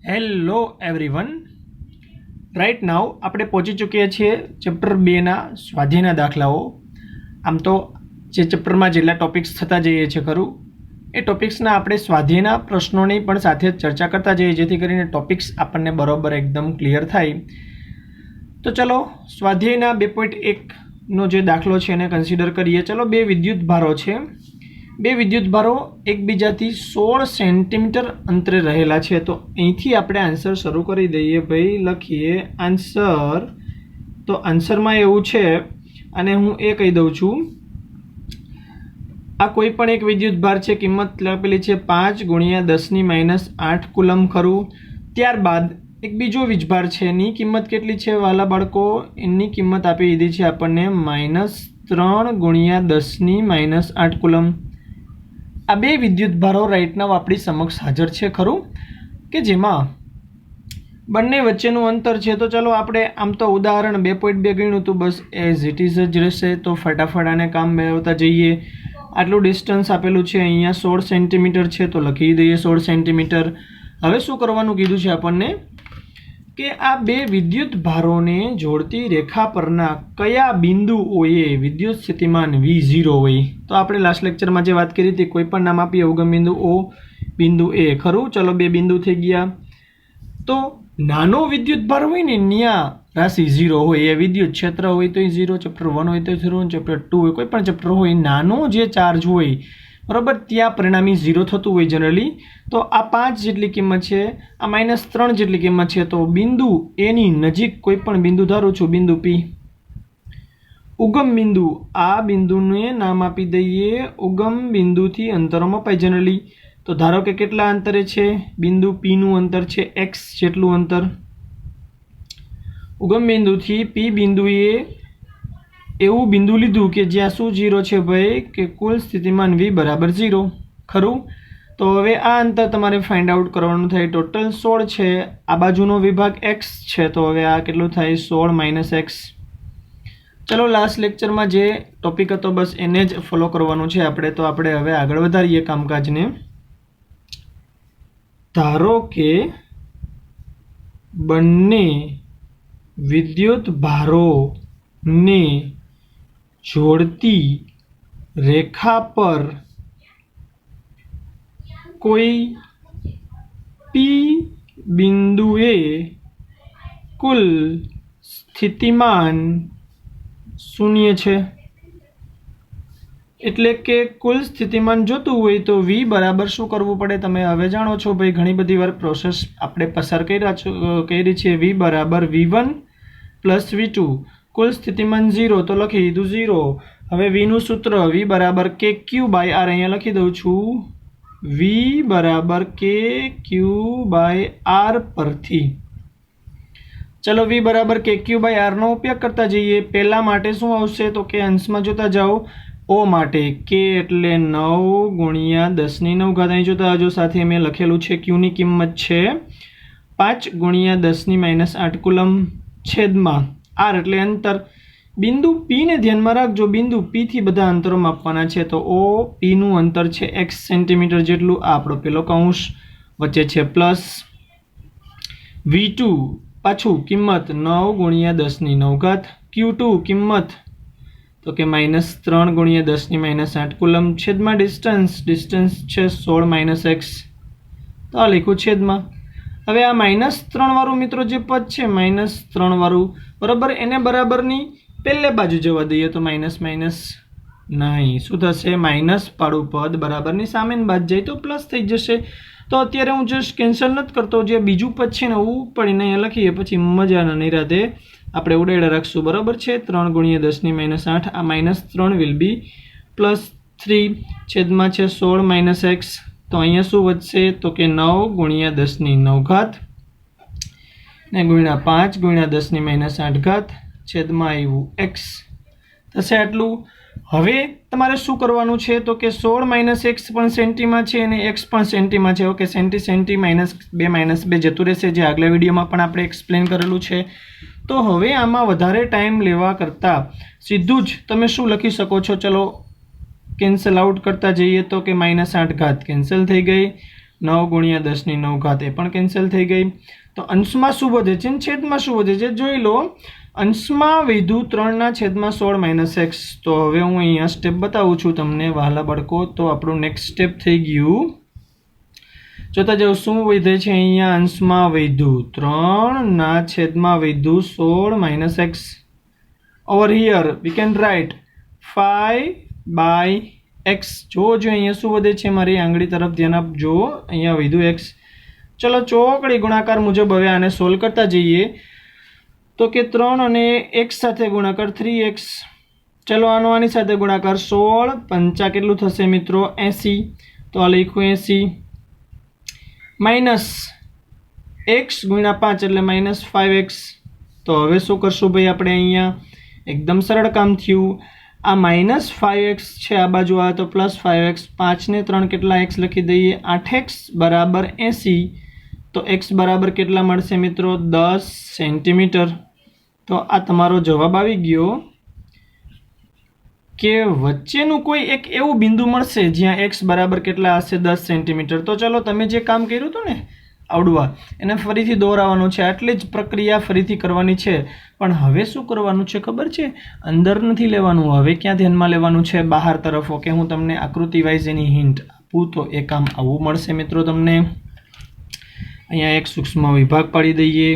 Hello everyone, right now આપણે પહોંચી ચૂક્યા છીએ ચેપ્ટર 2ના સ્વાધ્યાયના દાખલાઓ. આમ તો જે ચેપ્ટરમાં જેટલા ટોપિક્સ થતા જઈએ છીએ ખરું એ ટોપિક્સના આપણે સ્વાધ્યાયના પ્રશ્નોની પણ સાથે ચર્ચા કરતા જઈએ, જેથી કરીને ટોપિક્સ આપણને બરોબર એકદમ ક્લિયર થાય. તો ચલો સ્વાધ્યાયના 2.1નો જે દાખલો છે એને કન્સિડર કરીએ. ચલો, બે વિદ્યુત ભારો છે. બે વિદ્યુત ભારો એકબીજાથી 16 સેન્ટીમીટર અંતરે રહેલા છે. તો અહીંથી આપણે આન્સર શરૂ કરી દઈએ. ભાઈ લખીએ આન્સર. તો આન્સરમાં એવું છે, અને હું એ કહી દઉં છું, આ કોઈ પણ એક વિદ્યુત ભાર છે, કિંમત આપેલી છે 5 × 10⁻8 કુલમ ખરું. ત્યારબાદ એક બીજો વીજભાર છે, એની કિંમત કેટલી છે વાલા બાળકો? એની કિંમત આપી દીધી છે આપણને -3 × 10⁻8 કુલમ. આ બે વિદ્યુત ભારો રાઈટ નાવ આપણી સમક્ષ હાજર છે ખરું, કે જેમાં બંને વચ્ચેનું અંતર છે. તો ચાલો આપણે આમ તો ઉદાહરણ 2.2 ગણ્યું હતું, બસ એઝ ઇટ ઇઝ જ રહેશે. તો ફટાફટ આને કામ મેળવતા જઈએ. આટલું ડિસ્ટન્સ આપેલું છે, અહીંયા 16 સેન્ટીમીટર છે, તો લખી દઈએ 16 સેન્ટીમીટર. હવે શું કરવાનું કીધું છે આપણને કે આ બે વિદ્યુત ભારોને જોડતી રેખા પરના કયા બિંદુઓએ વિદ્યુત સ્થિતિમાન V0 હોય. તો આપણે લાસ્ટ લેક્ચરમાં જે વાત કરી હતી, કોઈ પણ નામ આપીએ, ઉગમ બિંદુ O, બિંદુ A ખરું. ચલો, બે બિંદુ થઈ ગયા. તો નાનો વિદ્યુત ભાર હોય ને ત્યાં રાશિ 0 હોય, એ વિદ્યુત ક્ષેત્ર હોય તો 0, ચેપ્ટર 1 હોય તો 0, ચેપ્ટર 2 હોય, કોઈ પણ ચેપ્ટર હોય, નાનો જે ચાર્જ હોય બરાબર, ત્યાં પરિણામી 0 થતું હોય જનરલી. તો આ 5 જેટલી કિંમત છે, આ -3 જેટલી કિંમત છે. તો બિંદુ એની નજીક કોઈ પણ બિંદુ ધારું છું, બિંદુ P, ઉગમ બિંદુ. આ બિંદુને નામ આપી દઈએ ઉગમ બિંદુથી અંતરો મપાય જનરલી. તો ધારો કે કેટલા અંતરે છે? બિંદુ P નું અંતર છે x જેટલું અંતર. ઉગમ બિંદુથી P બિંદુએ એવું બિંદુ લીધું કે જ્યાં શું 0 છે ભાઈ? કે કુલ સ્થિતિમાન V બરાબર 0 ખરું. તો હવે આ અંતર તમારે ફાઇન્ડ આઉટ કરવાનું થાય. ટોટલ 16 છે, આ બાજુનો વિભાગ x છે, તો હવે આ કેટલું થાય? 16 - x. ચલો, લાસ્ટ લેક્ચરમાં જે ટોપિક હતો બસ એને જ ફોલો કરવાનું છે આપણે. તો આપણે હવે આગળ વધારીએ કામકાજને. ધારો કે બંને વિદ્યુત ભારોને જોડતી રેખા પર કોઈ P બિંદુએ કુલ સ્થિતિમાન 0 છે. એટલે કે કુલ સ્થિતિમાન જોતું હોય તો V બરાબર શું કરવું પડે? તમે હવે જાણો છો ભાઈ, ઘણી બધી વાર પ્રોસેસ આપણે પસાર કરી છે. V બરાબર V1 + V2. કુલ સ્થિતિમાન 0, તો લખી દીધું 0. હવે V નું સૂત્ર V બરાબર KQ/R, અહીંયા લખી દઉં છું. V બરાબર KQ/R પરથી ચલો V બરાબર KQ/R નો ઉપયોગ કરતા જઈએ. પહેલા માટે શું આવશે? તો કે અંશમાં જોતા જાઓ. O માટે K એટલે 9 × 10⁹. અહીં જોતા આવજો, સાથે મેં લખેલું છે Q ની કિંમત છે 5 × 10⁻8 કુલમ, છેદમાં R એટલે અંતર. બિંદુ P ને ધ્યાનમાં રાખજો, બિંદુ P થી બધા અંતરો માપવાના છે. તો O P નું અંતર છે x સેન્ટીમીટર જેટલું. આ આપણો પેલો કૌંસ, વચ્ચે છે પ્લસ. V2 પાછું કિંમત 9 × 10⁹. Q2 કિંમત તો કે -3 × 10⁻8 કુલમ, છેદમાં ડિસ્ટન્સ છે 16 - x. તો આ લખ્યું છેદમાં. હવે આ -3 વાળું મિત્રો જે પદ છે, -3 વાળું બરાબર, એને બરાબરની પહેલે બાજુ જવા દઈએ. તો માઇનસ નહીં, શું થશે? માઇનસ પાડું પદ બરાબરની સામેની બાજુ જાય તો પ્લસ થઈ જશે. તો અત્યારે હું જસ્ટ કેન્સલ નથી કરતો, જે બીજું પદ છે ને પડીને અહીંયા લખીએ, પછી મજાના નિરાતે આપણે ઉડાડા રાખશું. બરાબર છે? 3 × 10⁻8. આ -3 વિલ બી +3, છેદમાં છે 16 - x. તો અહીંયા શું વધશે? તો કે 9 × 10⁹ ને ગુણ્યા 5 × 10⁻8, છેદમાં આવ્યું x થશે આટલું. હવે તમારે શું કરવાનું છે? તો કે 16 - x પણ સેન્ટીમાં છે અને x પણ સેન્ટીમાં છે. ઓકે, સેન્ટી -2 જતું રહેશે, જે આગલા વિડીયોમાં પણ આપણે એક્સપ્લેન કરેલું છે. તો હવે આમાં વધારે ટાઈમ લેવા કરતાં સીધું જ તમે શું લખી શકો છો? ચલો કેન્સલ આઉટ કરતા જઈએ. તો કે -8 કેન્સલ થઈ ગઈ, 9 ગુણ્યા 10 ની 9 એ પણ કેન્સલ થઈ ગઈ. તો અંશમાં શું વધે છે અને છેદમાં શું વધે છે જોઈ લો. અંશમાં વધ્યું 3/16 - x. તો હવે હું અહીંયા સ્ટેપ બતાવું છું તમને વહાલા બાળકો. તો આપણું નેક્સ્ટ સ્ટેપ થઈ ગયું. જોતા જાઓ શું વધે છે અહીંયા. અંશમાં વધ્યું 3/16 - x. Over here we can write 5/x. જો અહીંયા શું વધે છે, મારી આંગળી તરફ ધ્યાન આપજો. અહીંયા વધ્યું x. ચલો ચોકડી ગુણાકાર મુજબ હવે આને સોલ્વ કરતા જઈએ. તો કે 3 અને x સાથે ગુણાકાર 3x. ચલો આની સાથે ગુણાકાર 16 5 કેટલું થશે મિત્રો 80. તો આ લખ્યું 80 માઇનસ x ગુણ્યા 5 એટલે -5x. તો હવે શું કરશું ભાઈ આપણે અહીંયા? એકદમ સરળ કામ થયું. આ -5x છે આ બાજુ આવે તો +5x. 5 ને 3 કેટલા x લખી દઈએ 8x બરાબર 80. તો x બરાબર કેટલા મળશે મિત્રો 10 સેન્ટીમીટર. તો આ તમારો જવાબ આવી ગયો કે વચ્ચેનું કોઈ એક એવું બિંદુ મળશે જ્યાં x બરાબર કેટલા હશે 10 સેન્ટીમીટર. તો ચલો તમે જે કામ કર્યું હતું ને આવડવા એને ફરીથી દોહરાવવાનું છે. આટલી જ પ્રક્રિયા ફરીથી કરવાની છે. પણ હવે શું કરવાનું છે ખબર છે? અંદર નથી લેવાનું. હવે ક્યાં ધ્યાનમાં લેવાનું છે? બહાર તરફ. ઓકે, હું તમને આકૃતિ વાઇઝ એની હિન્ટ આપું તો એ કામ આવું મળશે મિત્રો તમને. અહીંયા એક સૂક્ષ્મ વિભાગ પાડી દઈએ.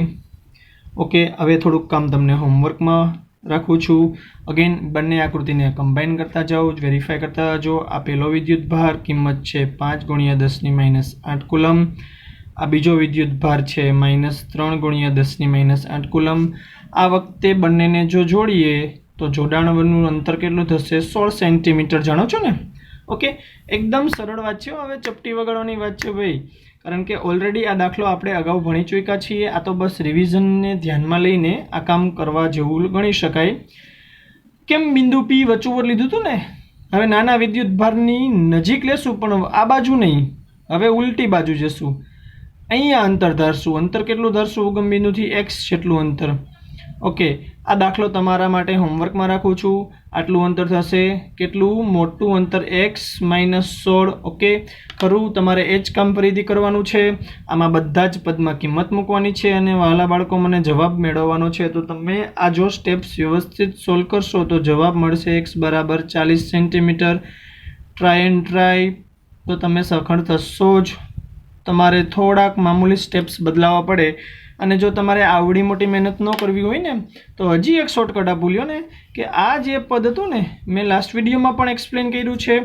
ઓકે, હવે થોડુંક કામ તમને હોમવર્કમાં રાખું છું. અગેન બંને આકૃતિને કમ્બાઈન કરતા જાઓ, વેરીફાઈ કરતા જાઓ. આ પહેલો વિદ્યુત ભાર કિંમત છે 5 ગુણ્યા 10 ની -8 કુલમ. આ બીજો વિદ્યુત ભાર છે -3 ગુણ્યા 10 ની -8 કુલમ. આ વખતે બંનેને જો જોડીએ તો જોડાણનું અંતર કેટલું થશે 16 સેન્ટીમીટર. જાણો છો ને? ઓકે, એકદમ સરળ વાત છે. હવે ચપટી વગાડવાની વાત છે ભાઈ, કારણ કે ઓલરેડી આ દાખલો આપણે અગાઉ ભણી ચૂક્યા છીએ. આ તો બસ રિવિઝનને ધ્યાનમાં લઈને આ કામ કરવા જેવું ગણી શકાય. કેમ બિંદુ P વચ્ચું લીધું હતું ને. હવે નાના વિદ્યુત ભારની નજીક લેશું પણ આ બાજુ નહીં. હવે ઉલટી બાજુ જશું. અહીંયા અંતર ધારશું. અંતર કેટલું ધારશું? ઉગમ બિંદુથી x જેટલું અંતર. ઓકે, આ દાખલો તમારા માટે હોમવર્કમાં રાખું છું. આટલું અંતર થશે. કેટલું મોટું અંતર? x - 16. ઓકે, ખરું તમારે એ જ કામ ફરીથી કરવાનું છે. આમાં બધા જ પદમાં કિંમત મૂકવાની છે અને વહાલા બાળકો મને જવાબ મેળવવાનો છે. તો તમે આ જો સ્ટેપ્સ વ્યવસ્થિત સોલ્વ કરશો તો જવાબ મળશે x બરાબર 40 સેન્ટીમીટર. Try and try. તો તમે સખણ થશો જ. તમારે થોડાક મામૂલી સ્ટેપ્સ બદલાવવા પડે. અને જો તમારે આવડી મોટી મહેનત ન કરવી હોય ને તો હજી એક શોર્ટકટ આપું લ્યો ને, કે આ જે પદ હતું ને મેં લાસ્ટ વિડીયોમાં પણ એક્સપ્લેન કર્યું છે.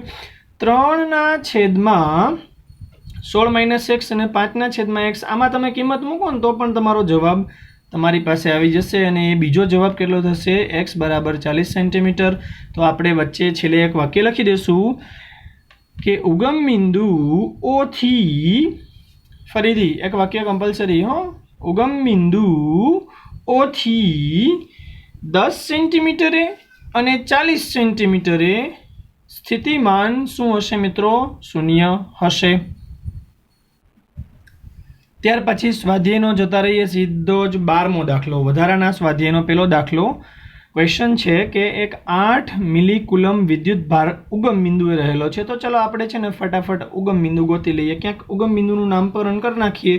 3/16 - x અને 5/x. આમાં તમે કિંમત મૂકો ને તો પણ તમારો જવાબ તમારી પાસે આવી જશે. અને એ બીજો જવાબ કેટલો થશે? x બરાબર 40 સેન્ટીમીટર. તો આપણે વચ્ચે છેલ્લે એક વાક્ય લખી દઈશું કે ઉગમ બિંદુ O થી, ફરીથી એક વાક્ય કમ્પલસરી હો, ઉગમ બિંદુ O થી 10 સેન્ટીમીટરે અને 40 સેન્ટીમીટરે સ્થિતિમાન શું હશે મિત્રો? 0 હશે. ત્યાર પછી સ્વાધ્યાયનો જતા રહીએ સીધો જ 12મો દાખલો. વધારાના સ્વાધ્યાયનો પહેલો દાખલો ક્વેશ્ચન છે કે એક 8 મિલી કુલમ વિદ્યુત ભાર ઉગમ બિંદુએ રહેલો છે. તો ચલો આપણે છે ને ફટાફટ ઉગમ બિંદુ ગોતી લઈએ. ક્યાંક ઉગમ બિંદુનું નામકરણ કરી નાખીએ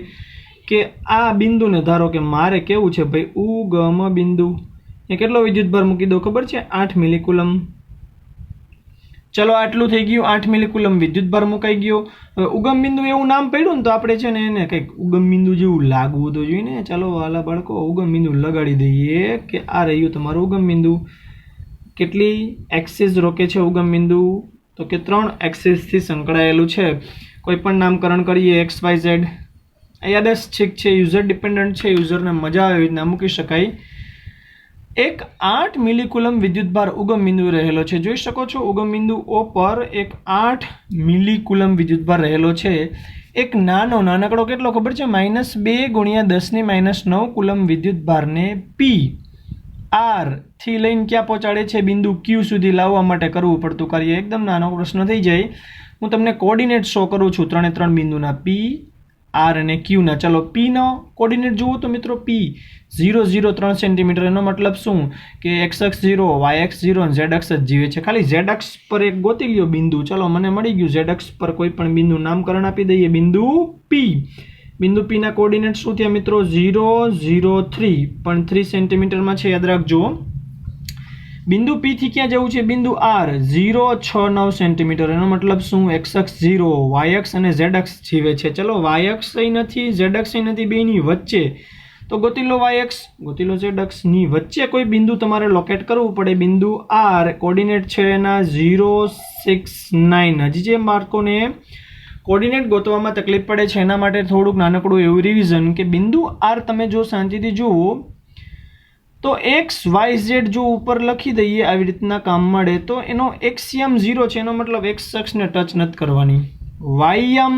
કે આ બિંદુને ધારો કે મારે કેવું છે ભાઈ ઉગમ બિંદુ. એ કેટલો વિદ્યુત ભાર મૂકી દો ખબર છે? 8 મિલી કુલમ. ચલો આટલું થઈ ગયું. 8 મિલી કુલમ વિદ્યુત ભાર મુકાઈ ગયો. હવે ઉગમ બિંદુ એવું નામ પડ્યું ને તો આપણે છે ને એને કંઈક ઉગમ બિંદુ જેવું લાગવું તો જોઈએ ને. ચાલો વાલા બાળકો ઉગમ બિંદુ લગાડી દઈએ કે આ રહ્યું તમારું ઉગમ બિંદુ. કેટલી એક્સિસ રોકે છે ઉગમ બિંદુ? તો કે 3 એક્સિસથી સંકળાયેલું છે. કોઈ પણ નામકરણ કરીએ XYZ. યાદચ્છિક છે, યુઝર ડિપેન્ડન્ટ છે. યુઝરને મજા આવે એવી રીતના મૂકી શકાય. એક 8 મિલી કુલમ વિદ્યુત ભાર ઉગમ બિંદુ રહેલો છે. જોઈ શકો છો ઉગમ બિંદુ O પર એક 8 મિલી કુલમ વિદ્યુત ભાર રહેલો છે. એક નાનકડો કેટલો ખબર છે? -2 ગુણ્યા 10 ની -9 કુલમ વિદ્યુત ભારને P R થી લઈને ક્યાં પહોંચાડે છે? બિંદુ Q સુધી લાવવા માટે કરવું પડતું કાર્ય. એકદમ નાનો પ્રશ્ન થઈ જાય. હું તમને કોઓર્ડિનેટ શો કરું છું 3 બિંદુના P આર અને ક્યુના. ચલો પીનો કોર્ડિનેટ જુઓ તો મિત્રો પી 0 0 3 સેન્ટીમીટર. એનો મતલબ શું કે એક્સ અક્ષ 0, વાય અક્ષ 0 અને ઝેડ અક્ષ જ જીવે છે. ખાલી ઝેડ અક્ષ પર એક ગોતી લ્યો બિંદુ. ચલો મને મળી ગયું ઝેડ અક્ષ પર કોઈ પણ બિંદુ નામકરણ આપી દઈએ બિંદુ પી. બિંદુ પી ના કોર્ડિનેટ શું થયા મિત્રો 0 0 3 પણ 3 સેન્ટીમીટરમાં છે, યાદ રાખજો. બિંદુ પી થી ક્યાં જવું છે બિંદુ આર 0 6 9 સેન્ટીમીટર. એનો મતલબ શું એક્સ અક્ષ 0, વાય અક્ષ અને ઝેડ અક્ષ જીવે છે. ચલો વાય અક્ષ નથી, ઝેડ અક્ષ નથી, બેની વચ્ચે તો ગોતી લો વાય અક્ષ, ગોતી લો ઝેડ અક્ષ ની વચ્ચે કોઈ બિંદુ તમારે લોકેટ કરવું પડે. બિંદુ આર કોર્ડિનેટ છે એના 0 6 9. હજી જે બાળકોને કોર્ડિનેટ ગોતવામાં તકલીફ પડે છે એના માટે થોડુંક નાનકડું એવું રિવિઝન કે બિંદુ આર તમે જો શાંતિથી જુઓ તો એક્સ વાય ઝેડ જો ઉપર લખી દઈએ આવી રીતના કામ મળે તો એનો એક્સિયમ 0 છે. એનો મતલબ એક્સ અક્ષને ટચ નથી કરવાની. વાયમ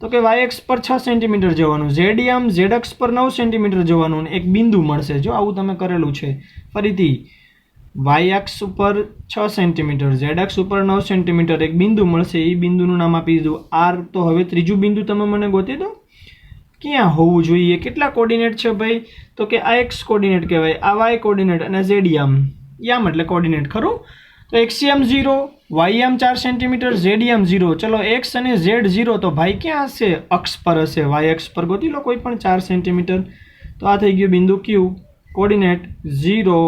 તો કે વાય અક્ષ પર 6 સેન્ટીમીટર જવાનું, ઝેડ ઝેડ અક્ષ પર 9 સેન્ટીમીટર જવાનું અને એક બિંદુ મળશે. જો આવું તમે કરેલું છે. ફરીથી વાય અક્ષ ઉપર 6 સેન્ટીમીટર, ઝેડ અક્ષ ઉપર 9 સેન્ટીમીટર, એક બિંદુ મળશે. એ બિંદુનું નામ આપી દીધું આર. તો હવે ત્રીજું બિંદુ તમે મને ગોતી દો ક્યાં હોવું જોઈએ. કેટલા કોર્ડિનેટ છે ભાઈ તો કે આ એક્સ કોર્ડિનેટ કહેવાય, આ વાય કોર્ડિનેટ અને ઝેડ યામ એટલે કોર્ડિનેટ ખરું. તો એક્સિયમ 0, વાયમ 4 સેન્ટીમીટર, ઝેડિયમ 0. ચલો એક્સ અને ઝેડ 0 તો ભાઈ ક્યાં હશે અક્ષ પર હશે, વાય અક્ષ પર ગોતી લો કોઈ પણ 4 સેન્ટીમીટર. તો આ થઈ ગયું બિંદુ ક્યુ કોર્ડિનેટ 0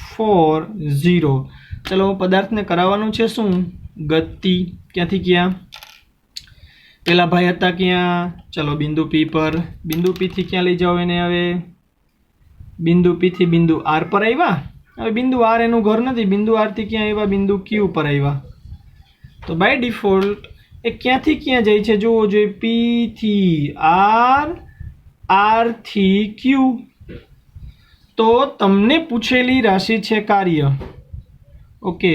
4 0. ચલો પદાર્થને કરાવવાનું છે શું ગતિ. ક્યાંથી ક્યાં પેલા ભાઈ હતા ક્યાં, ચલો બિંદુ પી પર. બિંદુ પી થી ક્યાં લઈ જાઓ એને, હવે બિંદુ પી થી બિંદુ આર પર આવ્યા. હવે બિંદુ આર એનું ઘર નથી, બિંદુ આર થી ક્યાં આવ્યા બિંદુ ક્યુ પર આવ્યા. તો બાય ડિફોલ્ટ એ ક્યાંથી ક્યાં જાય છે જોવો જોઈએ, પી થી આર, આર થી ક્યુ. તો તમને પૂછેલી રાશિ છે કાર્ય. ઓકે,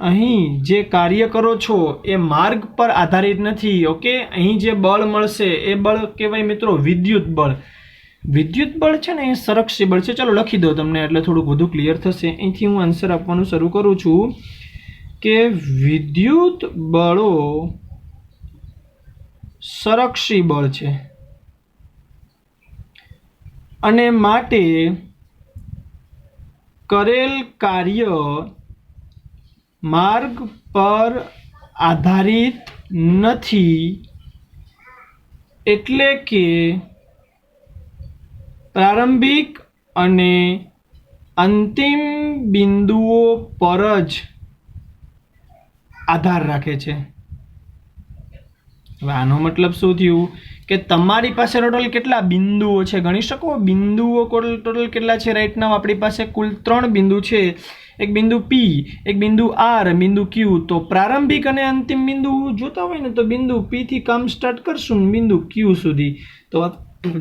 અહીં જે કાર્ય કરો છો એ માર્ગ પર આધારિત નથી. ઓકે, અહીં જે બળ મળશે એ બળ કહેવાય મિત્રો વિદ્યુત બળ. વિદ્યુત બળ છે ને એ સંરક્ષી બળ છે. ચલો લખી દો તમને એટલે થોડુંક વધુ ક્લિયર થશે. અહીંથી હું આન્સર આપવાનું શરૂ કરું છું કે વિદ્યુત બળો સંરક્ષી બળ છે અને માટે કરેલ કાર્ય માર્ગ પર આધારિત નથી. એટલે કે પ્રારંભિક અને અંતિમ બિંદુઓ પર જ આધાર રાખે છે. હવે આનો મતલબ શું થયું કે તમારી પાસે ટોટલ કેટલા બિંદુઓ છે ગણી શકો. બિંદુઓ ટોટલ કેટલા છે રાઈટ નાઉ આપણી પાસે કુલ 3 બિંદુ છે. એક બિંદુ પી, એક બિંદુ આર, બિંદુ ક્યુ. તો પ્રારંભિક અને અંતિમ બિંદુ જોતા હોય ને તો બિંદુ પી થી કામ સ્ટાર્ટ કરશું બિંદુ ક્યુ સુધી. તો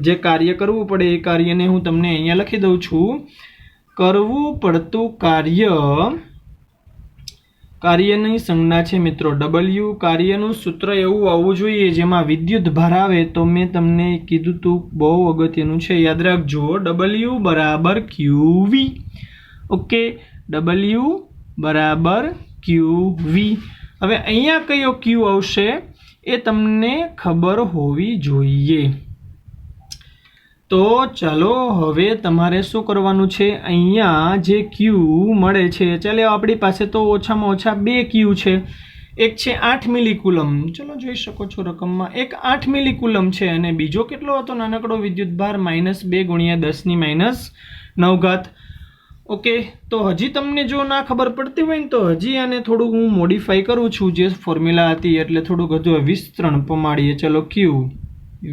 જે કાર્ય કરવું પડે એ કાર્યને હું તમને અહીંયા લખી દઉં છું. કરવું પડતું કાર્યની સંજ્ઞા છે મિત્રો ડબલ્યુ. કાર્યનું સૂત્ર એવું આવવું જોઈએ જેમાં વિદ્યુત ભાર આવે. તો મેં તમને કીધું તું બહુ અગત્યનું છે, યાદ રાખજો. ડબલ્યુ બરાબર ક્યુવી. ઓકે, ડબલ્યુ બરાબર ક્યુવી. હવે અહીંયા કયો ક્યુ આવશે એ તમને ખબર હોવી જોઈએ. તો ચાલો હવે તમારે શું કરવાનું છે, અહીંયા જે ક્યુ મળે છે, ચાલો આપણી પાસે તો ઓછામાં ઓછા 2 ક્યુ છે. એક છે 8 મિલીકુલમ, ચલો જોઈ શકો છો રકમમાં, એક 8 મિલીકુલમ છે અને બીજો કેટલો હતો નાનકડો વિદ્યુતભાર -2 × 10⁻⁹. ઓકે, તો હજી તમને જો ના ખબર પડતી હોય ને તો હજી આને થોડું હું મોડિફાઈ કરું છું. જે ફોર્મ્યુલા હતી એટલે થોડુંક હજુ વિસ્તરણ પમાડીએ. ચલો ક્યુ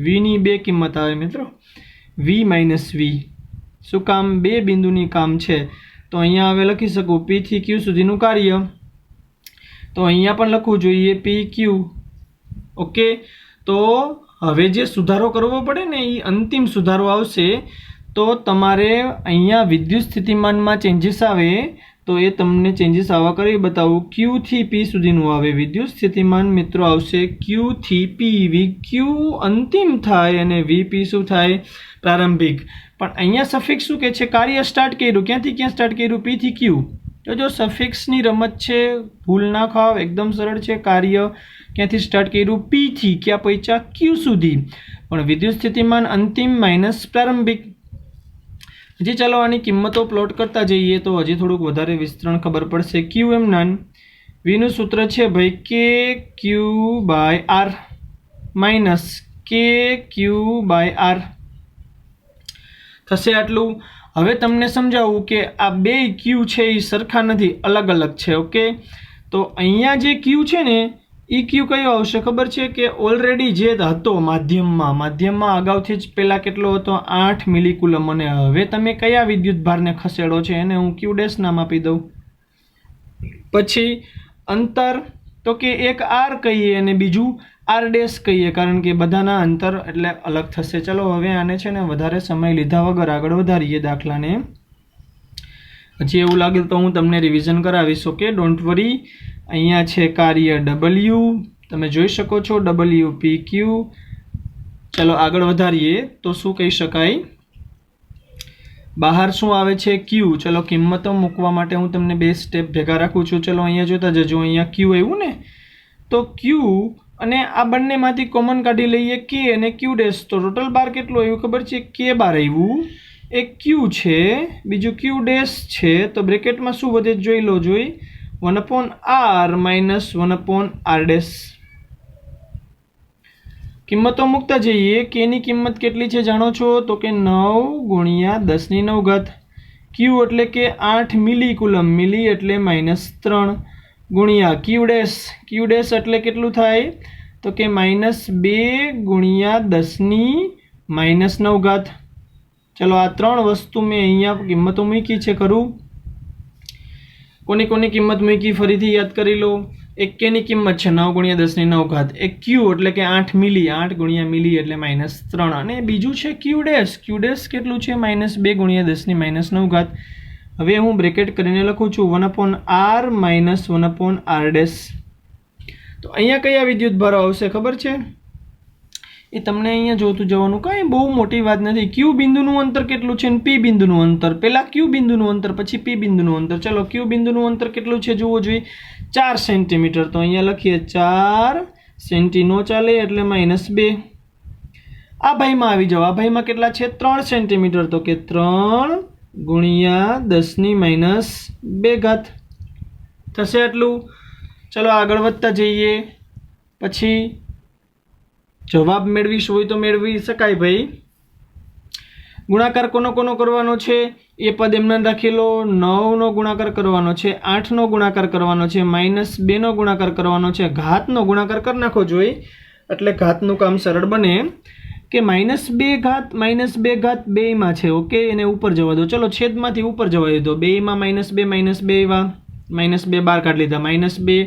વીની 2 કિંમત આવે મિત્રો, વી માઇનસ વી. શું કામ, 2 બિંદુની કામ છે. તો અહીંયા હવે લખી શકું પી થી ક્યુ સુધીનું કાર્ય. તો અહીંયા પણ લખવું જોઈએ પી ક્યુ. ઓકે, તો હવે જે સુધારો કરવો પડે ને એ અંતિમ સુધારો આવશે. તો તમારે અહીંયા વિદ્યુત સ્થિતિમાનમાં ચેન્જીસ આવે તો એ તમને ચેન્જીસ આવા કરી બતાવું. ક્યુ થી પી સુધીનું આવે વિદ્યુત સ્થિતિમાન મિત્રો આવશે ક્યુ થી પી. વી ક્યુ અંતિમ થાય અને વીપી શું થાય પ્રારંભિક. પણ અહીંયા સફિક્સ શું કહે છે, કાર્ય સ્ટાર્ટ કર્યું ક્યાંથી ક્યાં સ્ટાર્ટ કર્યું, પી થી ક્યુ. તો જો સફિક્સની રમત છે, ભૂલ ના ખાવ, એકદમ સરળ છે. કાર્ય ક્યાંથી સ્ટાર્ટ કર્યું, પી થી ક્યાં પહોંચ્યા ક્યુ સુધી. પણ વિદ્યુત સ્થિતિમાન અંતિમ માઇનસ પ્રારંભિક. હજી ચાલો આની કિંમતો પ્લોટ કરતા જઈએ તો હજી થોડુંક વધારે વિસ્તરણ ખબર પડશે. ક્યુ એમ નન વીનું સૂત્ર છે ભાઈ કે ક્યુ બાય આર માઇનસ કે ક્યુ બાય આર થશે આટલું. હવે તમને સમજાવું કે આ બે ક્યુ છે એ સરખા નથી, અલગ અલગ છે. ઓકે, તો અહીંયા જે ક્યુ છે ને એ ક્યુ કયો આવશે ખબર છે કે ઓલરેડી જે હતો માધ્યમમાં અગાઉથી જ પહેલાં કેટલો હતો 8 મિલીકુલમ, અને હવે તમે કયા વિદ્યુત ભારને ખસેડો છે એને હું ક્યુ ડેશ નામ આપી દઉં. પછી અંતર તો કે એક આર કહીએ અને બીજું આર ડેશ કહીએ, કારણ કે બધાના અંતર એટલે અલગ થશે. ચલો હવે આને છે ને વધારે સમય લીધા વગર આગળ વધારીએ દાખલાને. હજી એવું લાગે તો હું તમને રિવિઝન કરાવીશ. Okay, don't worry. અહીંયા છે કાર્ય ડબલ્યુ, તમે જોઈ શકો છો ડબલ્યુ પી ક્યુ. ચલો આગળ વધારીએ તો શું કહી શકાય, બહાર શું આવે છે ક્યુ. ચલો કિંમતો મૂકવા માટે હું તમને બે સ્ટેપ ભેગા રાખું છું. ચલો અહીંયા જોતા જજો, અહીંયા ક્યુ આવ્યું ને, તો ક્યુ અને આ બંનેમાંથી કોમન કાઢી લઈએ કે અને ક્યુ ડેશ. તો ટોટલ બાર કેટલું આવ્યું ખબર છે, કે બાર આવ્યું. એક ક્યુ છે, બીજું ક્યુ ડેશ છે, તો બ્રેકેટમાં શું વધે જોઈ લો. 1/r minus 1/r dash. કિંમતો મૂકતા જઈએ. કેની કિંમત કેટલી છે જાણો છો, તો કે 9 ગુણ્યા 10⁹. ક્યુ એટલે કે 8 મિલીકુલમ, મિલી એટલે -3 ગુણ્યા ક્યુ ડેશ એટલે કેટલું થાય તો કે -2 ગુણ્યા 10⁻⁹. ચલો આ ત્રણ વસ્તુ મેં અહીંયા કિંમતો મૂકી છે. ખરું, કોની કિંમત મૂકી ફરીથી યાદ કરી લો. એક કેની કિંમત છે 9 ગુણ્યા 10⁹. એક ક્યુ એટલે કે 8 મિલી, 8 ગુણ્યા મિલી એટલે -3, અને બીજું છે ક્યુ ડેશ કેટલું છે -2 ગુણ્યા 10⁻⁹. હવે હું બ્રેકેટ કરીને લખું છું 1/r માઇનસ 1/r ડેશ. તો અહીંયા કયા વિદ્યુત ભારો આવશે ખબર છે, એ તમને અહીંયા જોતું જવાનું, કાંઈ બહુ મોટી વાત નથી. ક્યુ બિંદુનું અંતર કેટલું છે અને પી બિંદુનું અંતર, પહેલાં ક્યુ બિંદુનું અંતર પછી પી બિંદુનું અંતર. ચલો ક્યુ બિંદુનું અંતર કેટલું છે જોવો જોઈએ, 4 સેન્ટીમીટર. તો અહીંયા લખીએ 4 સેન્ટી, નો ચાલે એટલે -2. આ ભાઈમાં આવી જાઓ, આ ભાઈમાં કેટલા છે 3 સેન્ટીમીટર, તો કે 3 ગુણ્યા 10⁻² થશે આટલું. ચલો આગળ વધતા જઈએ. પછી જવાબ મેળવીશ હોય તો મેળવી શકાય ભાઈ. ગુણાકાર કોનો કરવાનો છે એ પદ એમને રાખી લો. 9નો ગુણાકાર કરવાનો છે, 8નો ગુણાકાર કરવાનો છે, -2નો ગુણાકાર કરવાનો છે, ઘાતનો ગુણાકાર કરી નાખો જોઈએ એટલે ઘાતનું કામ સરળ બને. કે -2 ઘાત બેયમાં છે. ઓકે, એને ઉપર જવા દો. ચલો છેદમાંથી ઉપર જવા દો. બેયમાં -2 એવા, -2 બહાર કાઢી લીધા, -2,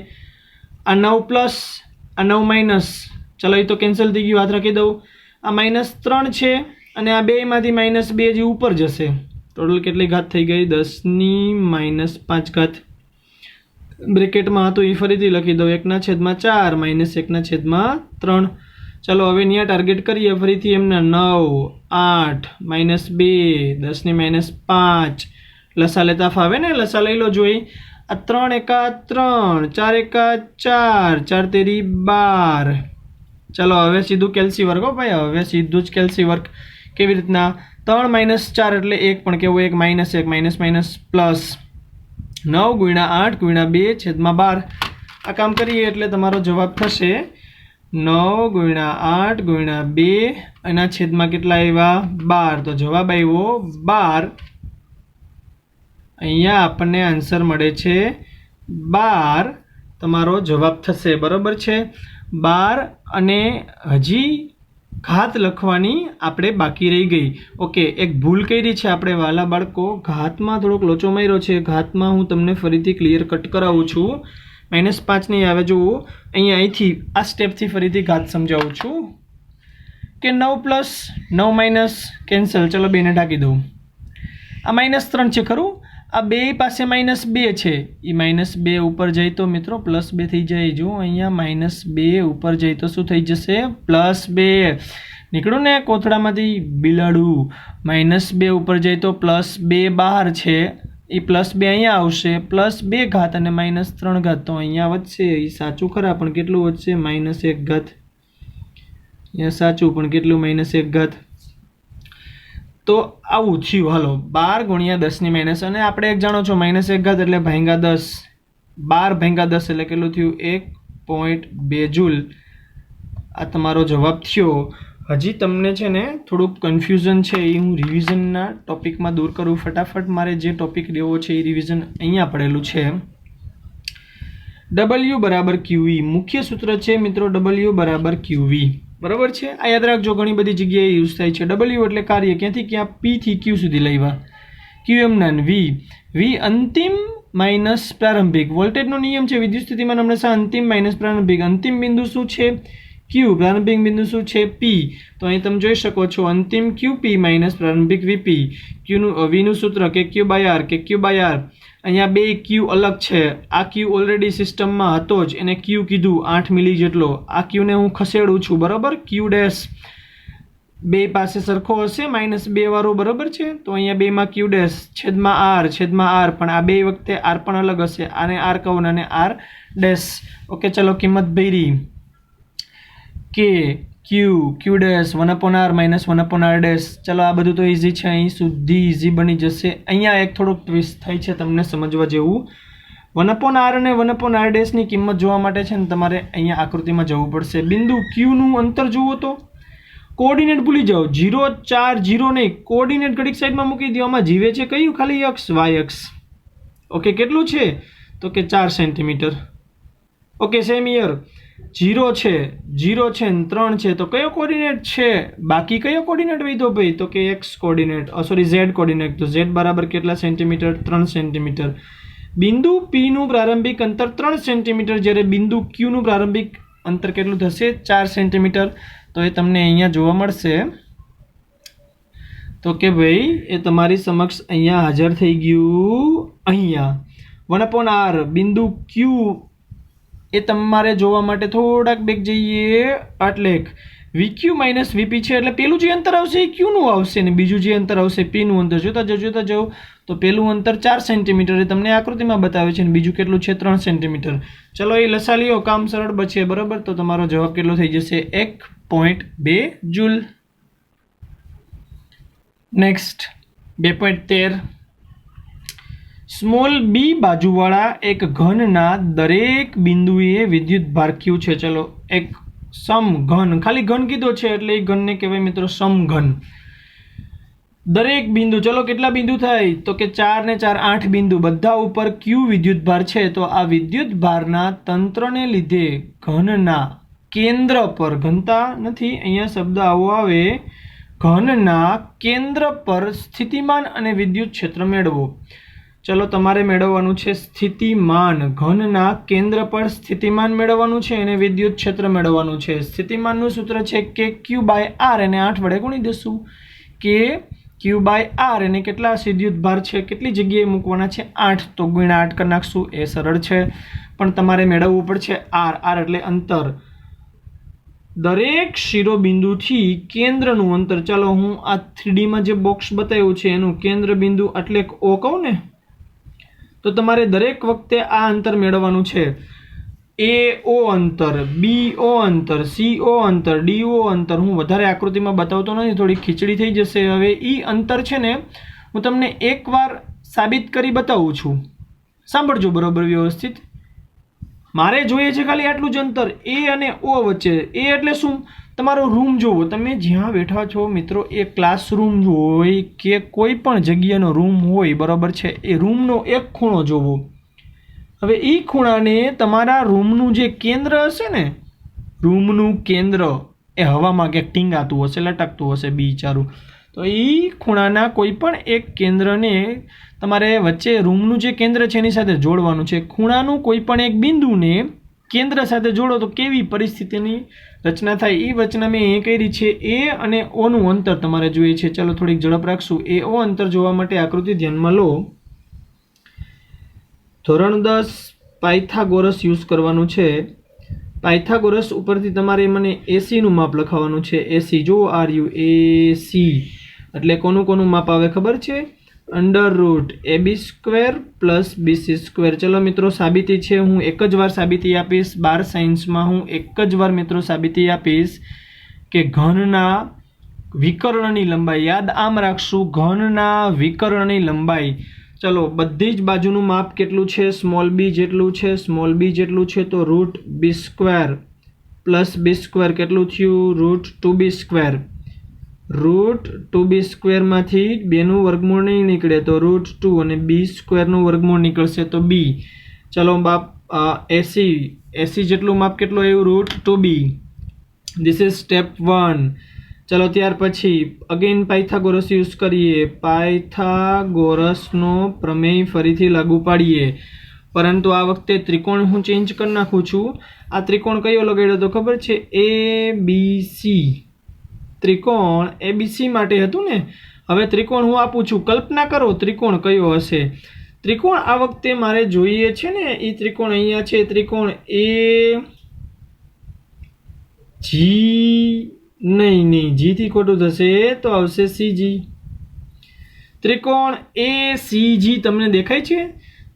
આ 9 પ્લસ આ 9 માઇનસ. ચલો એ તો કેન્સલ થઈ ગયું, હાથ રાખી દઉં. આ -3 છે અને આ બેયમાંથી -2 જે ઉપર જશે. ટોટલ કેટલી ઘાત થઈ ગઈ 10⁻5. બ્રેકેટમાં હતું એ ફરીથી લખી દઉં, 1/4 -1/3. ચલો હવે અહીંયા ટાર્ગેટ કરીએ ફરીથી એમને. 9, 8, -2, 10⁻5. લસા લેતા ફાવે ને, લસા લઈ લો જોઈ. આ 3 એકા 3, 4 એકા 4, 4 તેરી 12. ચલો હવે સીધું કેલ્સી વર્ક. હો ભાઈ, હવે સીધું જ કેલ્સી વર્ક. કેવી રીતના, 3 - 4 એટલે 1, પણ કેવું 1 -1 પ્લસ 9 ગુણ્યા 8 ગુણ્યા 2/12. આ કામ કરીએ એટલે તમારો જવાબ થશે 9 ગુણ્યા 8 ગુણ્યા 2 એના છેદમાં કેટલા આવ્યા 12. તો જવાબ આવ્યો 12. અહીંયા આપણને આન્સર મળે છે 12. તમારો જવાબ થશે, બરાબર છે 12. અને હજી ઘાત લખવાની આપણે બાકી રહી ગઈ. ઓકે, એક ભૂલ કરી છે આપણે વાલા બાળકો, ઘાતમાં થોડોક લોચો માર્યો છે. ઘાતમાં હું તમને ફરીથી ક્લિયર કટ કરાવું છું. -5 નહીં આવે. જુઓ અહીંયા અહીંથી આ સ્ટેપથી ફરીથી ઘાત સમજાવું છું કે 9 પ્લસ 9 - કેન્સલ. ચલો બેને ઢાંકી દઉં. આ -3 છે ખરું, આ બે પાસે -2 છે, એ -2 ઉપર જાય તો મિત્રો +2 થઈ જાય. જો અહીંયા -2 ઉપર જાય તો શું થઈ જશે +2. નીકળું ને કોથળામાંથી બિલાડું. -2 ઉપર જાય તો +2 બહાર છે, એ +2 અહીંયા આવશે, +2 ઘાત અને -3 ઘાત તો અહીંયા વધશે. એ સાચું ખરા, પણ કેટલું વધશે -1 ઘાત. અહીંયા સાચું, પણ કેટલું -1 તો આવું થયું. હાલો 12 ગુણ્યા 10 ની માઇનસ, અને આપણે એક જાણો છો -1 એટલે ભાંગ્યા 10, 12 ભાંગ્યા 10 એટલે કેટલું થયું 1.2 જૂલ. આ તમારો જવાબ થયો. હજી તમને છે ને થોડુંક કન્ફ્યુઝન છે, એ હું રિવિઝનના ટોપિકમાં દૂર કરું. ફટાફટ મારે જે ટોપિક લેવો છે એ રિવિઝન અહીંયા પડેલું છે. W બરાબર QE મુખ્ય સૂત્ર છે મિત્રો, W બરાબર QE, બરાબર છે. આ યાદ રાખજો, ઘણી બધી જગ્યાએ યુઝ થાય છે. W એટલે કાર્ય, ક્યાંથી ક્યાં, P થી Q સુધી લાવ્યા. QM ના V અંતિમ માઇનસ પ્રારંભિક. વોલ્ટેજનો નિયમ છે વિદ્યુત સ્થિતિમાન હંમેશા અંતિમ માઇનસ પ્રારંભિક. અંતિમ બિંદુ શું છે Q, પ્રારંભિક બિંદુ શું છે P. તો અહીં તમે જોઈ શકો છો અંતિમ QP માઇનસ પ્રારંભિક VP. V નું સૂત્ર KQ/R, KQ/R. અહીંયા બે Q અલગ છે. આ Q ઓલરેડી સિસ્ટમમાં હતો જ, એને Q કીધું 8 મિલી જેટલો. આ Q ને હું ખસેડું છું, બરાબર. Q ડેશ બે પાસે સરખો હશે, -2 વાળો, બરાબર છે. તો અહીંયા 2 માં Q ડેશ છેદમાં R, પણ આ બે વખતે R પણ અલગ હશે. આને R કહું અને R ડેશ. ઓકે, ચલો કિંમત ભરી. K Q dash 1/R minus 1/R dash. ચલો આ બધું તો ઇઝી છે, અહીં સુધી ઇઝી બની જશે. અહીંયા એક થોડુંક ટ્વિસ્ટ થાય છે તમને સમજવા જેવું. 1/R અને 1/R ડેશ ની કિંમત જોવા માટે છે ને તમારે અહીંયા આકૃતિમાં જવું પડશે. બિંદુ Q નું અંતર જુઓ તો કોઓર્ડિનેટ ભૂલી જાઓ. 0 4 0 નહીં, કોઓર્ડિનેટ ઘડીક સાઈડમાં મૂકી દો. આમાં જીવે છે કયું? ખાલી અક્ષ, y અક્ષ. ઓકે, કેટલું છે તો કે 4 સેન્ટીમીટર. ઓકે, સેમ હિયર 0 છે ને 3 છે, તો કયો કોઓર્ડિનેટ છે? બાકી કયો કોઓર્ડિનેટ વધ્યો ભાઈ? તો કે x coordinate, sorry z coordinate. તો z બરાબર કેટલા સેન્ટીમીટર? 3 સેન્ટીમીટર. બિંદુ P નું પ્રારંભિક અંતર 3 સેન્ટીમીટર, જ્યારે બિંદુ Q નું પ્રારંભિક અંતર કેટલું થશે? 4 સેન્ટીમીટર. તો એ તમને અહીંયા જોવા મળશે. તો કે ભાઈ એ તમારી સમક્ષ અહીંયા હાજર થઈ ગયું. અહીંયા 1/R બિંદુ Q એ તમારે જોવા માટે થોડાક બેક જઈએ. એટલે VQ માઇનસ VP છે, એટલે પેલું જે અંતર આવશે એ Q નું આવશે, ને બીજું જે અંતર આવશે P નું અંતર. જોતા જાઓ તો પેલું અંતર 4 સેન્ટીમીટર એ તમને આકૃતિમાં બતાવે છે, અને બીજું કેટલું છે? 3 સેન્ટીમીટર. ચલો એ લસા લ્યો, કામ સરળ બચે, બરાબર. તો તમારો જવાબ કેટલો થઈ જશે? 1.2 જૂલ. નેક્સ્ટ 2.13. સ્મોલ b બાજુવાળા એક ઘનના દરેક બિંદુએ વિદ્યુત ભાર Q છે. ચલો એક સમઘન, ખાલી ઘન કીધો છે એટલે એ ઘનને કહેવાય મિત્રો સમઘન. દરેક બિંદુ, ચલો કેટલા બિંદુ થાય? તો કે 4 ને 4 8 બિંદુ, બધા ઉપર Q વિદ્યુત ભાર છે. તો આ વિદ્યુત ભારના તંત્રને લીધે ઘનના કેન્દ્ર પર, ઘનતા નથી અહીંયા શબ્દ આવો આવે, ઘનના કેન્દ્ર પર સ્થિતિમાન અને વિદ્યુત ક્ષેત્ર મેળવો. ચલો તમારે મેળવવાનું છે સ્થિતિમાન. ઘનના કેન્દ્ર પર સ્થિતિમાન મેળવવાનું છે અને વિદ્યુત ક્ષેત્ર મેળવવાનું છે. સ્થિતિમાનનું સૂત્ર છે KQ/R, એને 8 વડે ગુણી દઈશું. KQ/R એને કેટલા વિદ્યુત ભાર છે, કેટલી જગ્યાએ મૂકવાના છે? 8. તો ગુણ્યા 8 કરી નાખશું. એ સરળ છે, પણ તમારે મેળવવું પડશે R એટલે અંતર. દરેક શિરોબિંદુથી કેન્દ્રનું અંતર. ચાલો હું આ 3D માં જે બોક્સ બતાવ્યું છે એનું કેન્દ્ર બિંદુ એટલે O કહું ને, તો તમારે દરેક વખતે આ અંતર મેળવવાનું છે. AO અંતર, BO અંતર, CO અંતર, DO અંતર. હું વધારે આકૃતિમાં બતાવતો નથી, થોડી ખીચડી થઈ જશે. હવે એ અંતર છે ને હું તમને એકવાર સાબિત કરી બતાવું છું, સાંભળજો બરોબર વ્યવસ્થિત. મારે જોઈએ છે ખાલી આટલું જ અંતર A અને O વચ્ચે. A એટલે શું? તમારો રૂમ જોવો, તમે જ્યાં બેઠા છો મિત્રો, એ ક્લાસરૂમ હોય કે કોઈ પણ જગ્યાનો રૂમ હોય, બરાબર છે. એ રૂમનો એક ખૂણો જોવો. હવે એ ખૂણાને તમારા રૂમનું જે કેન્દ્ર હશે ને, રૂમનું કેન્દ્ર એ હવામાં ક્યાંક ટીંગાતું હશે, લટકતું હશે બિચારું. તો એ ખૂણાના કોઈ પણ એક કેન્દ્રને તમારે વચ્ચે રૂમનું જે કેન્દ્ર છે એની સાથે જોડવાનું છે. ખૂણાનું કોઈ પણ એક બિંદુને કેન્દ્ર સાથે જોડો તો કેવી પરિસ્થિતિની રચના થાય, એ રચના મેં એ કરી છે. A અને O નું અંતર તમારે જોઈએ છે. ચાલો થોડીક ઝડપ રાખશું. AO અંતર જોવા માટે આકૃતિ ધ્યાનમાં લો. ધોરણ 10 પાયથાગોરસ યુઝ કરવાનું છે. પાયથાગોરસ ઉપરથી તમારે મને AC નું માપ લખાવવાનું છે. AC જો AC એટલે કોનું માપ આવે ખબર છે? √AB² + BC². ચલો મિત્રો સાબિતી છે, હું એક જ વાર સાબિતી આપીશ. 12 સાયન્સમાં હું એક જ વાર મિત્રો સાબિતી આપીશ. કે ઘનના વિકર્ણની લંબાઈ, યાદ આમ રાખશું, ઘનના વિકર્ણની લંબાઈ. ચલો બધી જ બાજુનું માપ કેટલું છે? સ્મોલ બી જેટલું છે. સ્મોલ બી જેટલું છે તો રૂટ બી સ્ક્વેર પ્લસ બી સ્ક્વેર કેટલું થયું? Route 2b². રૂટ 2b² બેનું વર્ગમૂળ નહીં નીકળે તો રૂટ 2 અને b² વર્ગમૂળ નીકળશે તો b. ચલો બાપ એસી જેટલું માપ કેટલું આવ્યું? Root 2b. This is step 1. ચલો ત્યાર પછી અગેન પાયથાગોરસ યુઝ કરીએ. પાયથાગોરસનો પ્રમેય ફરીથી લાગુ પાડીએ, પરંતુ આ વખતે ત્રિકોણ હું ચેન્જ કરી નાખું છું. આ ત્રિકોણ કયો લગાડ્યો તો ખબર છે? ABC. ત્રિકોણ ABC માટે હતું ને. હવે ત્રિકોણ હું આપું છું, કલ્પના કરો ત્રિકોણ કયો હશે. ત્રિકોણ આ વખતે મારે જોઈએ છે ને, એ ત્રિકોણ અહીંયા છે. ત્રિકોણ AG નહીં, G થી ખોટું થશે તો આવશે CG. ત્રિકોણ ACG તમને દેખાય છે?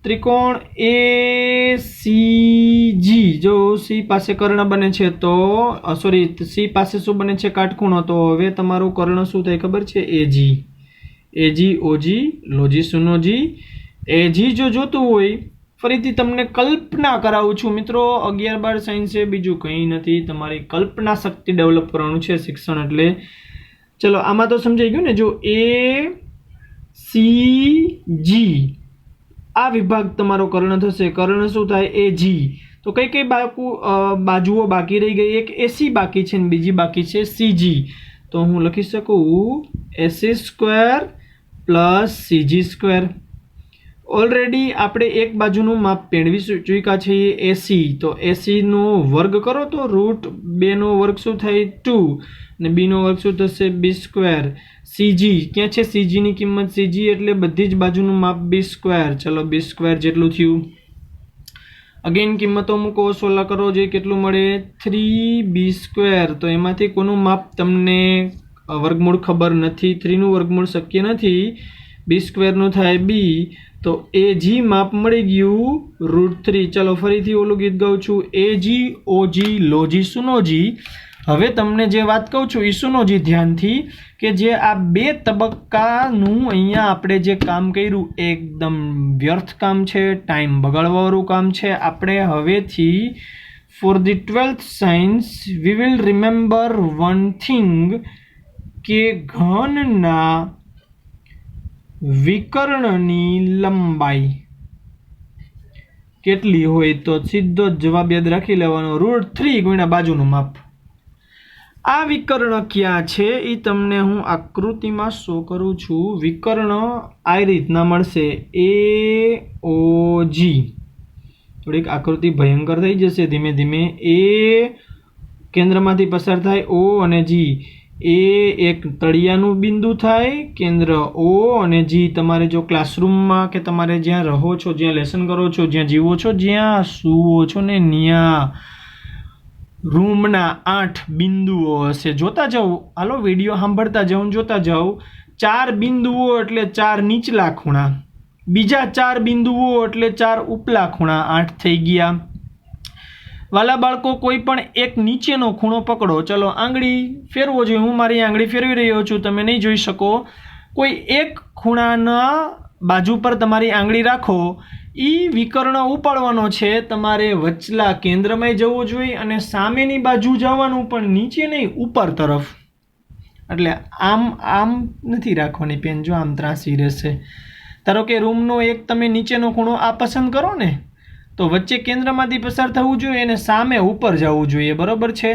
ત્રિકોણ ACG, જો C પાસે કર્ણ બને છે તો C પાસે શું બને છે? કાટખૂણો. તો હવે તમારું કર્ણ શું થાય ખબર છે? AG. OG, લોજી સુનોજી. AG જો જોતું હોય, ફરીથી તમને કલ્પના કરાવું છું મિત્રો. 11-12 સાયન્સ છે, બીજું કંઈ નથી. તમારી કલ્પના શક્તિ ડેવલપ કરવાનું છે શિક્ષણ એટલે. ચલો આમાં તો સમજાઈ ગયું ને. જો ACG આ વિભાગ તમારો કર્ણ થશે. કર્ણ શું થાય? AG. તો કઈ કઈ બાજુઓ બાકી રહી ગઈ? એક AC બાકી છે ને બીજી બાકી છે CG. તો હું લખી શકું AC² પ્લસ CG². ઓલરેડી આપણે એક બાજુનું માપ પેળવી ચૂક્યા છીએ AC. તો AC નો વર્ગ કરો તો રૂટ 2 નો વર્ગ શું થાય? 2 અને b નો વર્ગ શું થશે? b². CG ક્યાં છે? CG ની કિંમત CG એટલે બધી જ બાજુનું માપ b². ચલો b² જેટલું થયું. અગેન કિંમતો મૂકો, સોલા કરો, જે કેટલું મળે? 3b². તો એમાંથી કોનું માપ તમને વર્ગમૂળ ખબર નથી? 3 નું વર્ગમૂળ શક્ય નથી. b² નું થાય b. તો AG માપ મળી ગયું રૂટ 3. ચલો ફરીથી ઓલું ગીત ગાઉં છું. AG OG લોજી સુનોજી. હવે તમને જે વાત કહું છું એ સુનોજી ધ્યાનથી, કે જે આ 2 તબક્કાનું અહીંયા આપણે જે કામ કર્યું એકદમ વ્યર્થ કામ છે, ટાઈમ બગાડવાવાળું કામ છે. આપણે હવેથી for the 12th science we will remember one thing, કે ઘનના વિકર્ણની લંબાઈ કેટલી હોય તો સીધો જવાબ યાદ રાખી લેવાનો, રૂટ 3 ગુણ્યા બાજુનું માપ. આ વિકર્ણ ક્યાં છે એ તમને હું આકૃતિમાં શો કરું છું. વિકર્ણ આ રીતના મળશે, AOG. થોડીક આકૃતિ ભયંકર થઈ જશે ધીમે ધીમે. A કેન્દ્રમાંથી પસાર થાય, O અને G. A એક તળિયાનું બિંદુ થાય, કેન્દ્ર O અને G. તમારે જો ક્લાસરૂમમાં કે તમારે જ્યાં રહો છો, જ્યાં લેસન કરો છો, જ્યાં જીવો છો, જ્યાં સૂવો છો ને ત્યાં રૂમના 8 બિંદુઓ હશે. જોતા જાઓ, હાલો વિડીયો સાંભળતા જાઓ, જોતા જાઓ. 4 બિંદુઓ એટલે 4 નીચલા ખૂણા, બીજા 4 બિંદુઓ એટલે 4 ઉપલા ખૂણા, 8 થઈ ગયા. વાલા બાળકો, કોઈ પણ એક નીચેનો ખૂણો પકડો. ચલો આંગળી ફેરવો જોઈએ. હું મારી આંગળી ફેરવી રહ્યો છું, તમે નહીં જોઈ શકો. કોઈ એક ખૂણાના બાજુ પર તમારી આંગળી રાખો. એ વિકર્ણ ઉપાડવાનો છે. તમારે વચલા કેન્દ્રમાં જવું જોઈએ અને સામેની બાજુ જવાનું, પણ નીચે નહીં, ઉપર તરફ. એટલે આમ નથી રાખવાની પેન, જો આમ ત્રાસી રહેશે. ધારો કે રૂમનો એક તમે નીચેનો ખૂણો આ પસંદ કરો ને, તો વચ્ચે કેન્દ્રમાંથી પસાર થવું જોઈએ અને સામે ઉપર જવું જોઈએ. બરાબર છે?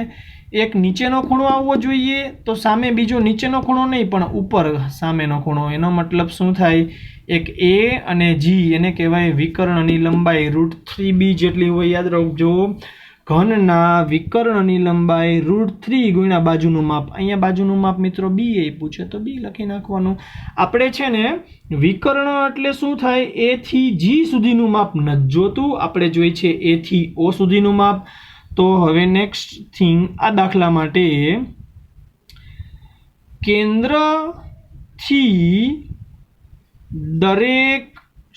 એક નીચેનો ખૂણો આવવો જોઈએ તો સામે બીજો નીચેનો ખૂણો નહીં, પણ ઉપર સામેનો ખૂણો. એનો મતલબ શું થાય? એક A અને G, એને કહેવાય વિકર્ણની લંબાઈ. રૂટ 3b જેટલી હોય, યાદ રાખજો. ઘનના વિકર્ણની લંબાઈ રૂટ 3 ગુણ્યા બાજુનું માપ. અહીંયા બાજુનું માપ મિત્રો b આપ્યું છે તો b લખી નાખવાનું. આપણે છે ને વિકર્ણ એટલે શું થાય? A થી G સુધીનું માપ નથી જોતું, આપણે જોઈ છે A થી O સુધીનું માપ. તો હવે નેક્સ્ટ થિંગ, આ દાખલા માટે કેન્દ્રથી દરેક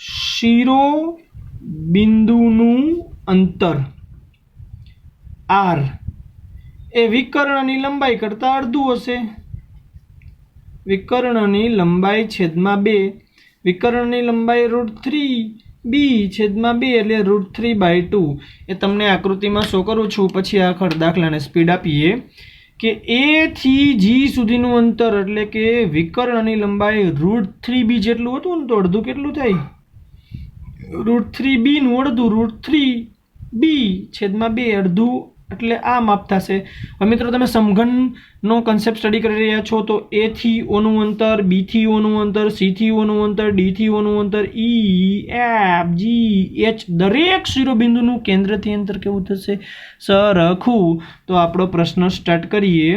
શિરોબિંદુનું અંતર R એ વિકર્ણની લંબાઈ કરતાં અડધું હશે. વિકર્ણની લંબાઈ છેદમાં 2, વિકર્ણની લંબાઈ √3b છેદમાં 2 એટલે √3/2. એ તમને આકૃતિમાં શો કરું છું, પછી આખર દાખલાને સ્પીડ આપીએ કે A થી G સુધીનું અંતર એટલે કે વિકર્ણની લંબાઈ √3b જેટલું હતું ને તો અડધું કેટલું થાય? √3b નું અડધું √3b છેદમાં 2 અડધું એટલે આ માપ થશે. હવે મિત્રો તમે સમઘનનો કન્સેપ્ટ સ્ટડી કરી રહ્યા છો તો A થી O નું અંતર, B થી O નું અંતર, C થી O નું અંતર, D થી O નું અંતર, E, F, G, H દરેક શિરોબિંદુનું કેન્દ્રથી અંતર કેવું થશે? સરખું. તો આપણો પ્રશ્ન સ્ટાર્ટ કરીએ.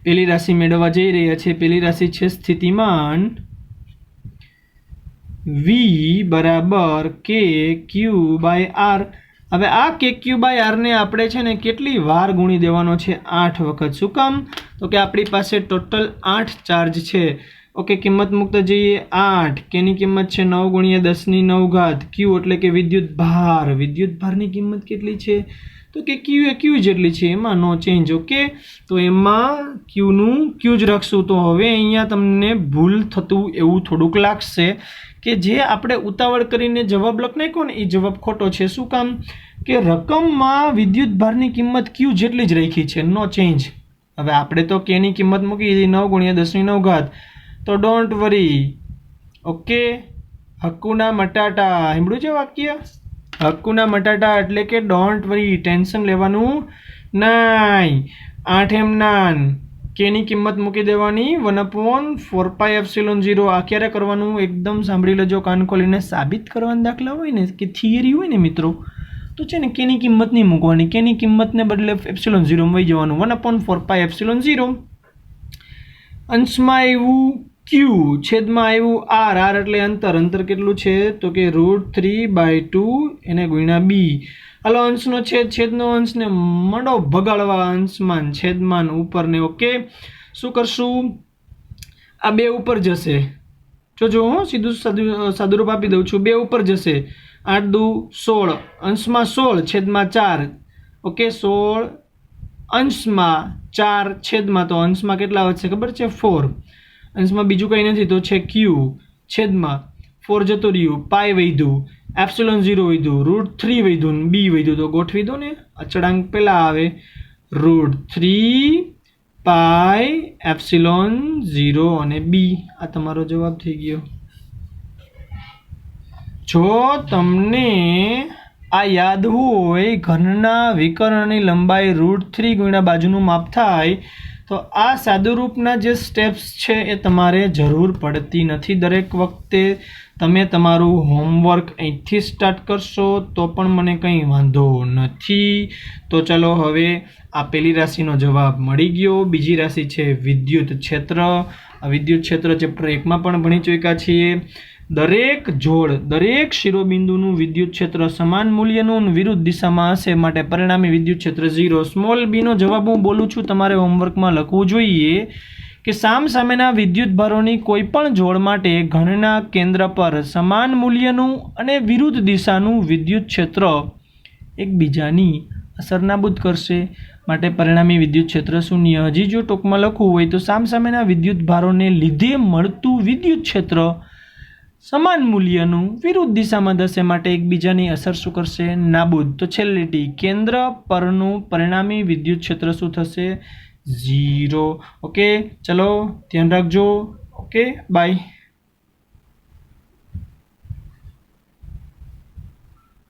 પહેલી રાશિ મેળવવા જઈ રહ્યા છે. પહેલી રાશિ છે સ્થિતિમાન V બરાબર KQ/R. હવે આ KQ/R ને આપણે છે ને કેટલી વાર ગુણી દેવાનો છે? 8 વખત. શું કામ? તો કે આપણી પાસે ટોટલ 8 ચાર્જ છે. ઓકે, કિંમત મૂકતા જઈએ. 8 કેની કિંમત છે 9 × 10⁹. Q એટલે કે વિદ્યુત ભાર. વિદ્યુત ભારની કિંમત કેટલી છે? તો કે Q એ Q જેટલી છે, એમાં નો ચેન્જ. ઓકે, તો એમાં Q નું Q જ રાખશું. તો હવે અહીંયા તમને ભૂલ થતું એવું થોડુંક લાગશે કે જે આપણે ઉતાવળ કરીને જવાબ લખ નાખ્યો ને એ જવાબ ખોટો છે. શું કામ? કે રકમમાં વિદ્યુત ભારની કિંમત Q જેટલી જ રાખી છે, નો ચેન્જ. હવે આપણે તો K ની કિંમત મૂકી દીધી 9 × 10⁹. તો ડોન્ટ વરી. ઓકે, હક્કુના મટાટા. સાંભળ્યું છે વાક્ય? હક્કુના મટાટા એટલે કે ડોન્ટ વરી, ટેન્શન લેવાનું નહીં. 8 એમ નાન K ની કિંમત મૂકી દેવાની 1/4πε0. આ ક્યારે કરવાનું? એકદમ સાંભળી લેજો કાન ખોલીને. સાબિત કરવાના દાખલા હોય ને કે થિયરી હોય ને મિત્રો, તો છે ને K ની કિંમત નહીં મૂકવાની. K ની કિંમતને બદલે ε0 માં વહી જવાનું. 1/4πε0. અંશમાં આવ્યું Q, છેદમાં આવ્યું R. R એટલે અંતર. અંતર કેટલું છે? તો કે √3/2 એને ગુણ્યા B. હાલો, અંશનો છેદ, છેદનો અંશને મંડો ભગાડવા. અંશમાન છેદમાન ઉપરને. ઓકે, શું કરશું? આ 2 ઉપર જશે. જોજો હું સીધું સાદુરૂપ આપી દઉં છું. 2 ઉપર જશે. 8 દુ 16. અંશમાં 16 છેદમાં 4. ઓકે, 16 અંશમાં 4 છેદમાં, તો અંશમાં કેટલા વધશે ખબર છે? 4. અંશમાં બીજું કંઈ નથી તો છે Q છેદમાં 4 જતો રહ્યું, પાઈ વધ્યું, ε0 વધ્યું, √3 વધ્યું, B વધ્યું. તો ગોઠવી દો ને. અચળાંક પહેલાં આવે √3πε0 અને B. આ તમારો જવાબ થઈ ગયો. જો તમને આ યાદ હોય, ઘનના વિકર્ણની લંબાઈ √3 × બાજુનું માપ થાય તો આ સાદુરૂપના જે સ્ટેપ્સ છે એ તમારે જરૂર પડતી નથી. દરેક વખતે તમે તમારું હોમવર્ક અહીંથી સ્ટાર્ટ કરશો તો પણ મને કંઈ વાંધો નથી. તો ચાલો હવે આ પહેલી રાશિનો જવાબ મળી ગયો. બીજી રાશિ છે વિદ્યુત ક્ષેત્ર. આ વિદ્યુત ક્ષેત્ર ચેપ્ટર 1માં પણ ભણી ચૂક્યા છીએ. દરેક જોડ, દરેક શિરોબિંદુનું વિદ્યુત ક્ષેત્ર સમાન મૂલ્યનું વિરુદ્ધ દિશામાં હશે, માટે પરિણામી વિદ્યુત ક્ષેત્ર 0. સ્મોલ b નો જવાબ હું બોલું છું, તમારે હોમવર્કમાં લખવું જોઈએ કે સામસામેના વિદ્યુત ભારોની કોઈ પણ જોડ માટે ઘનના કેન્દ્ર પર સમાન મૂલ્યનું અને વિરુદ્ધ દિશાનું વિદ્યુત ક્ષેત્ર એકબીજાની અસર નાબૂદ કરશે, માટે પરિણામી વિદ્યુત ક્ષેત્ર 0. હજી જો ટૂંકમાં લખવું હોય તો સામસામેના વિદ્યુત ભારોને લીધે મળતું વિદ્યુત ક્ષેત્ર સમાન મૂલ્યનું વિરુદ્ધ દિશામાં થશે, માટે એકબીજાની અસર શું કરશે? નાબૂદ. તો છેલ્લી ટી, કેન્દ્ર પરનું પરિણામી વિદ્યુત ક્ષેત્ર શું થશે? 0. ઓકે, ચલો ધ્યાન રાખજો. Okay, by.